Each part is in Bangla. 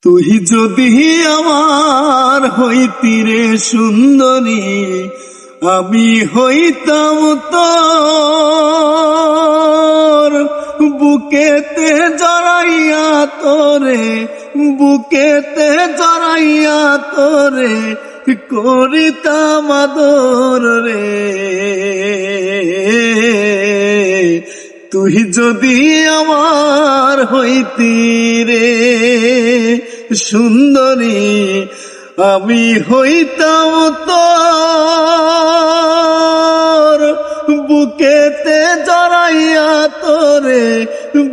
তুই যদি আমার হইতি রে সুন্দরী, আমি হইতাম তোর বুকেতে জড়াইয়া তোরে, বুকেতে জড়াইয়া তোরে করিতাম আদর রে। তুই যদি আমার হইতি রে সুন্দরী, আমি হইতাম তোর বুকেতে জড়াইয়া তোরে,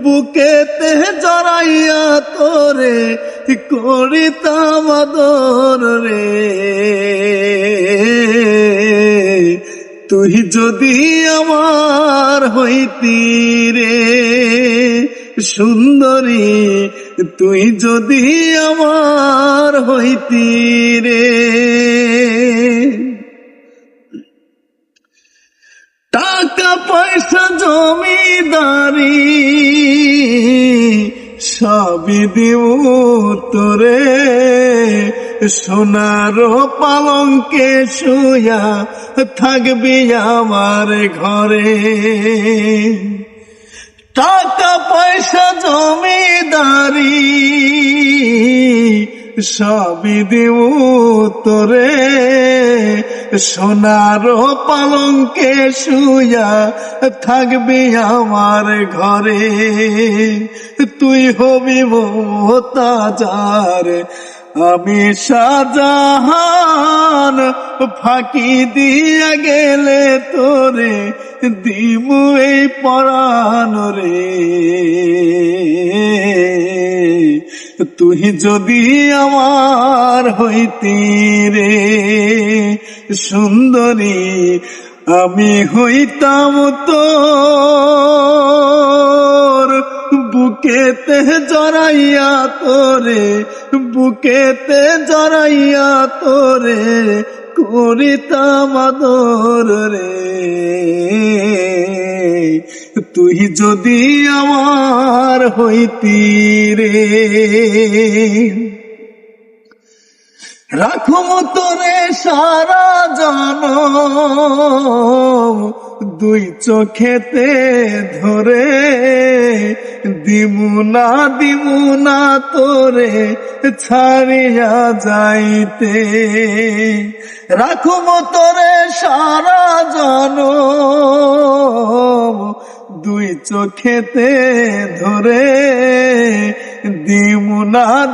বুকেতে জড়াইয়া তোরে করিতাম আদর রে। তুই যদি আমার হইতি রে সুন্দরী, তুই যদি আমার হইতি রে। টাকা পয়সা জমিদারি সবই দিব তোরে, সোনার পালঙ্কে শুয়া থাকবি আমার ঘরে। টাকা পয়সা জমিদারি সবই দিব তোরে, সোনার পালঙ্কে শুয়া থাকবি আমার ঘরে। তুই হবি মোহতাজার, আমি শাহজাহান, ফাঁকি দিয়া গেলে তোরে দিমু এই পরাণ রে। তুই যদি আমার হইতি রে সুন্দরী, আমি হইতাম তোর বুকেতে জড়াইয়া তোরে, বুকেতে জড়াইয়া তোরে করিতাম আদর রে। তুই যদি আমার হইতি রে। রাখুম তোরে সারা জনম দুই চোখেতে ধরে, দিমু না তোরে ছাড়িয়া যাইতে। রাখুম তোরে সারা জনম দুই চোখেতে ধরে, দিমু না